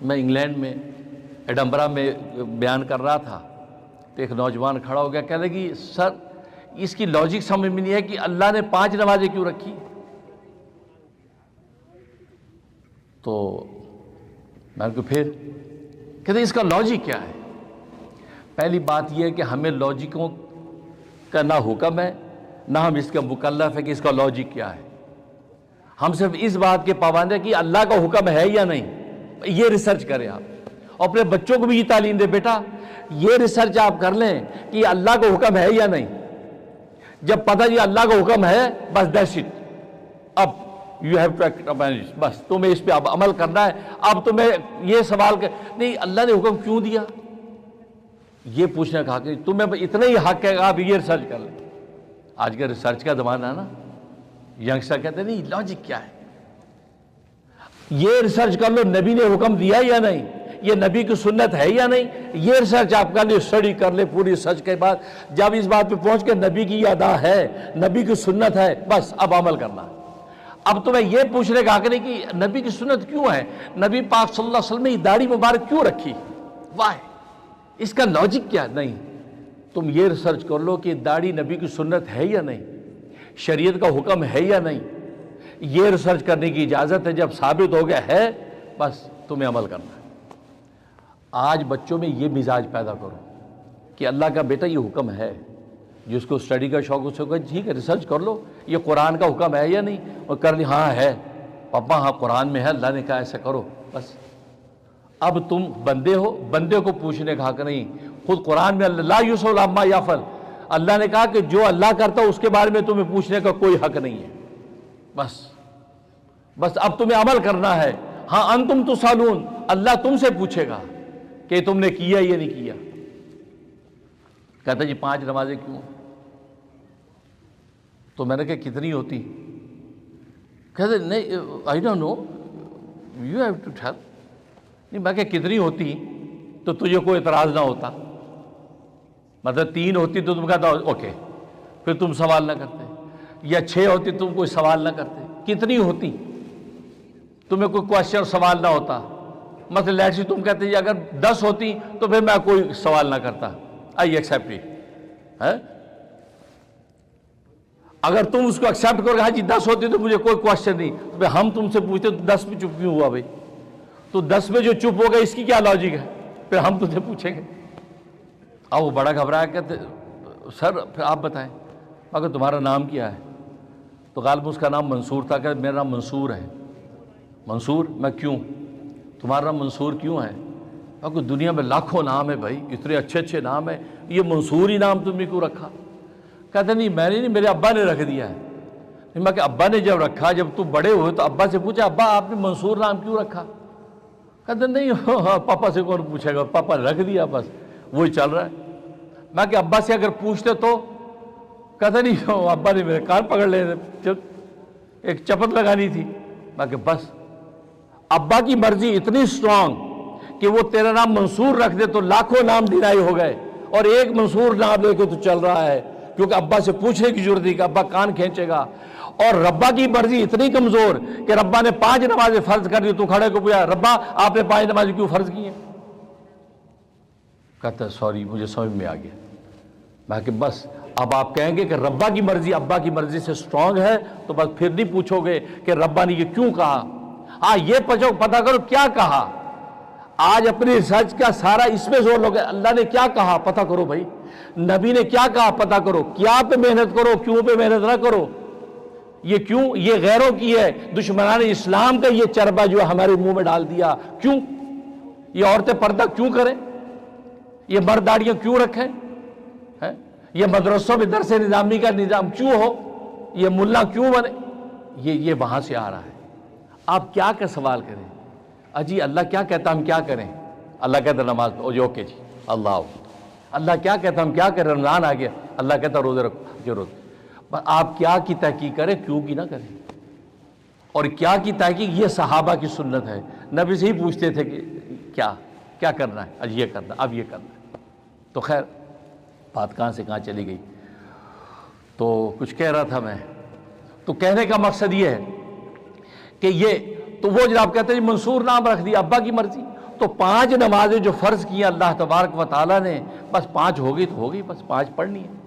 میں انگلینڈ میں ایڈنبرا میں بیان کر رہا تھا تو ایک نوجوان کھڑا ہو گیا، کہنے لگی سر اس کی لاجک سمجھ میں نہیں ہے کہ اللہ نے 5 نمازیں کیوں رکھی؟ تو میں نے کہا پھر کہتے اس کا لاجک کیا ہے؟ پہلی بات یہ ہے کہ ہمیں لاجکوں کا نہ حکم ہے نہ ہم اس کا مکلف ہے کہ اس کا لاجک کیا ہے. ہم صرف اس بات کے پابند ہیں کہ اللہ کا حکم ہے یا نہیں. یہ ریسرچ کریں آپ، اور اپنے بچوں کو بھی یہ تعلیم دے، بیٹا یہ ریسرچ آپ کر لیں کہ اللہ کا حکم ہے یا نہیں. جب پتہ جی اللہ کا حکم ہے، بس دیٹس اٹ. اب یو ہیو ٹو ایکٹ، بس تمہیں اس پہ اب عمل کرنا ہے. اب تمہیں یہ سوال کہ نہیں اللہ نے حکم کیوں دیا، یہ پوچھنے کا حق نہیں. تمہیں اتنا ہی حق ہے آپ یہ ریسرچ کر لیں. آج کا ریسرچ کا زمانہ ہے نا، ینگسٹر کہتے ہیں نہیں لاجک کیا ہے، یہ ریسرچ کر لو نبی نے حکم دیا یا نہیں، یہ نبی کی سنت ہے یا نہیں. یہ ریسرچ آپ کر لیں، اسٹڈی کر لیں پوری ریسرچ کے بعد جب اس بات پہ پہنچ کے نبی کی ادا ہے، نبی کی سنت ہے، بس اب عمل کرنا. اب تمہیں یہ پوچھنے کا حق نہیں کہ نبی کی سنت کیوں ہے، نبی پاک صلی اللہ علیہ وسلم نے داڑھی مبارک کیوں رکھی، وائی، اس کا لاجک کیا. نہیں، تم یہ ریسرچ کر لو کہ داڑھی نبی کی سنت ہے یا نہیں، شریعت کا حکم ہے یا نہیں. یہ ریسرچ کرنے کی اجازت ہے. جب ثابت ہو گیا ہے بس تمہیں عمل کرنا ہے. آج بچوں میں یہ مزاج پیدا کرو کہ اللہ کا بیٹا یہ حکم ہے. جس کو اسٹڈی کا شوق اس کو ٹھیک ہے ریسرچ کر لو یہ قرآن کا حکم ہے یا نہیں، اور کر لی ہاں ہے پپا، ہاں قرآن میں ہے، اللہ نے کہا ایسا کرو بس. اب تم بندے ہو، بندے کو پوچھنے کا حق نہیں. خود قرآن میں لا یسأل عما یفعل، اللہ نے کہا کہ جو اللہ کرتا اس کے بارے میں تمہیں پوچھنے کا کوئی حق نہیں ہے. بس اب تمہیں عمل کرنا ہے. ہاں انتم تسالون، اللہ تم سے پوچھے گا کہ تم نے کیا یا نہیں کیا. کہتا جی 5 نمازیں کیوں؟ تو میں نے کہا کتنی ہوتی؟ کہتے نہیں I don't know, you have to tell. نہیں میں کہ کتنی ہوتی تو تجھے کوئی اعتراض نہ ہوتا، مطلب 3 ہوتی تو تم کہتا اوکے، پھر تم سوال نہ کرتے، یا 6 ہوتی تم کوئی سوال نہ کرتے. کتنی ہوتی تمہیں کوئی کوشچن سوال نہ ہوتا. مطلب لیٹس تم کہتے جی اگر 10 ہوتی تو پھر میں کوئی سوال نہ کرتا، آئی ایکسیپٹ اٹ. اگر تم اس کو ایکسیپٹ کرو ہاں جی 10 ہوتی تو مجھے کوئی کوشچن نہیں، تو پھر ہم تم سے پوچھتے تو 10 میں چپ کیوں ہوا بھائی؟ تو 10 میں جو چپ ہو گئے اس کی کیا لاجک ہے؟ پھر ہم تجھے پوچھیں گے. اب وہ بڑا گھبرایا، کہتے سر پھر آپ بتائیں. اگر تمہارا نام کیا ہے؟ تو غالب اس کا نام منصور تھا. کہ میرا نام منصور ہے. منصور؟ میں کیوں؟ تمہارا نام منصور کیوں ہے؟ اگر دنیا میں لاکھوں نام ہے بھائی، اتنے اچھے اچھے نام ہیں، یہ منصور ہی نام تم نے کیوں رکھا؟ کہتے نہیں میں نے نہیں، میرے ابا نے رکھ دیا ہے. میں کہ ابا نے جب رکھا، جب تم بڑے ہوئے تو ابا سے پوچھا ابا آپ نے منصور نام کیوں رکھا؟ کہتے نہیں ہاں پاپا سے کون پوچھے گا، پاپا نے رکھ دیا بس وہی چل رہا ہے. میں کہ ابا سے اگر پوچھتے تو؟ کہتے نہیں ابا نے میرے کان پکڑ لے، ایک چپت لگانی تھی. میں کہ بس ابا کی مرضی اتنی سٹرانگ کہ وہ تیرا نام منصور رکھ دے تو لاکھوں نام ڈینائی ہو گئے، اور ایک منصور نام لے کے تو چل رہا ہے کیونکہ ابا سے پوچھنے کی ضرورت نہیں کہ ابا کان کھینچے گا. اور ربا کی مرضی اتنی کمزور کہ ربا نے 5 نمازیں فرض کر دی، تو کھڑے کو پوچھا ربا آپ نے 5 نمازیں کیوں فرض کی ہیں؟ کہتا ہے سوری مجھے سمجھ میں آ گیا. میں کہ بس اب آپ کہیں گے کہ ربا کی مرضی ابا کی مرضی سے سٹرانگ ہے تو بس پھر نہیں پوچھو گے کہ ربا نے یہ کیوں کہا. ہاں یہ پتہ کرو کیا کہا. آج اپنی ریسرچ کا سارا اس میں زور لوگ اللہ نے کیا کہا پتہ کرو بھائی، نبی نے کیا کہا پتہ کرو، کیا پہ محنت کرو، کیوں پہ محنت نہ کرو. یہ کیوں، یہ غیروں کی ہے، دشمنان اسلام کا یہ چربہ جو ہمارے منہ میں ڈال دیا. کیوں یہ عورتیں پردہ کیوں کریں، یہ مرد داڑیاں کیوں رکھیں، یہ مدرسوں میں درس نظامی کا نظام کیوں ہو، یہ ملا کیوں بنے، یہ وہاں سے آ رہا ہے. آپ کیا کا سوال کریں، اجی اللہ کیا کہتا ہم کیا کریں؟ اللہ کہتا نماز پڑھو جی اوکے جی اللہ کیا کہتا ہم کیا کریں؟ رمضان آ گیا اللہ کہتا روزے رکھو جو روزے. آپ کیا کی تحقیق کریں، کیوں کی نہ کریں. اور کیا کی تحقیق یہ صحابہ کی سنت ہے. نبی سے ہی پوچھتے تھے کہ کیا کرنا ہے، اج یہ کرنا اب یہ کرنا ہے. تو خیر بات کہاں سے کہاں چلی گئی. تو کچھ کہہ رہا تھا میں. تو کہنے کا مقصد یہ ہے کہ یہ تو وہ جناب کہتے ہیں منصور نام رکھ دیا، ابا کی مرضی۔ تو 5 نمازیں جو فرض کی ہیں اللہ تبارک و تعالیٰ نے، بس 5 ہو گئی تو ہو گئی، بس 5 پڑھنی ہے۔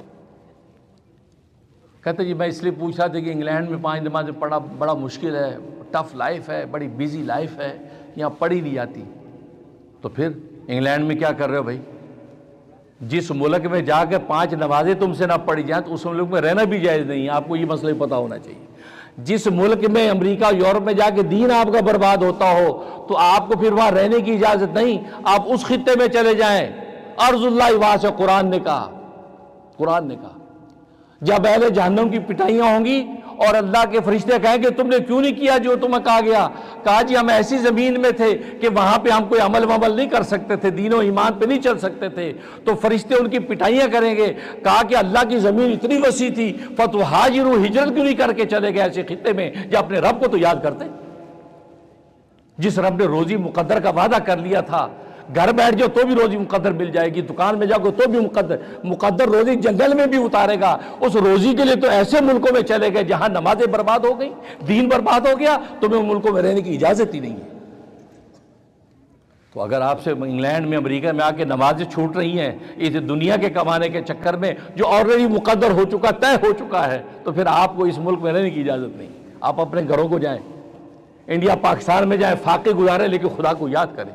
کہتے جی میں اس لیے پوچھ رہا تھا کہ انگلینڈ میں 5 نمازیں پڑھنا بڑا مشکل ہے، ٹف لائف ہے، بڑی بیزی لائف ہے، یہاں پڑھی نہیں جاتی۔ تو پھر انگلینڈ میں کیا کر رہے ہو بھائی؟ جس ملک میں جا کے 5 نمازیں تم سے نہ پڑھی جائیں تو اس ملک میں رہنا بھی جائز نہیں ہے، آپ کو یہ مسئلہ پتہ ہونا چاہیے۔ جس ملک میں امریکہ یورپ میں جا کے دین آپ کا برباد ہوتا ہو تو آپ کو پھر وہاں رہنے کی اجازت نہیں، آپ اس خطے میں چلے جائیں۔ ارض اللہ واسع، قرآن نے کہا جب اہل جہنم کی پٹائیاں ہوں گی اور اللہ کے فرشتے کہیں کہ تم نے کیوں نہیں کیا جو تمہیں کہا گیا، کہا جی ہم ایسی زمین میں تھے کہ وہاں پہ ہم کوئی عمل نہیں کر سکتے تھے، دین و ایمان پہ نہیں چل سکتے تھے، تو فرشتے ان کی پٹائیاں کریں گے۔ کہا کہ اللہ کی زمین اتنی وسیع تھی، فتہاجروا، ہجرت کیوں نہیں کر کے چلے گئے ایسے خطے میں جو اپنے رب کو تو یاد کرتے، جس رب نے روزی مقدر کا وعدہ کر لیا تھا۔ گھر بیٹھ جاؤ تو بھی روزی مقدر مل جائے گی، دکان میں جاؤ گے تو بھی مقدر روزی جنگل میں بھی اتارے گا۔ اس روزی کے لیے تو ایسے ملکوں میں چلے گئے جہاں نمازیں برباد ہو گئی، دین برباد ہو گیا، تمہیں ان ملکوں میں رہنے کی اجازت ہی نہیں ہے۔ تو اگر آپ سے انگلینڈ میں امریکہ میں آ کے نمازیں چھوٹ رہی ہیں اس دنیا کے کمانے کے چکر میں جو آلریڈی مقدر ہو چکا، طے ہو چکا ہے، تو پھر آپ کو اس ملک میں رہنے کی اجازت نہیں۔ آپ اپنے گھروں کو جائیں، انڈیا پاکستان میں جائیں، فاقے گزاریں، لیکن خدا کو یاد کریں۔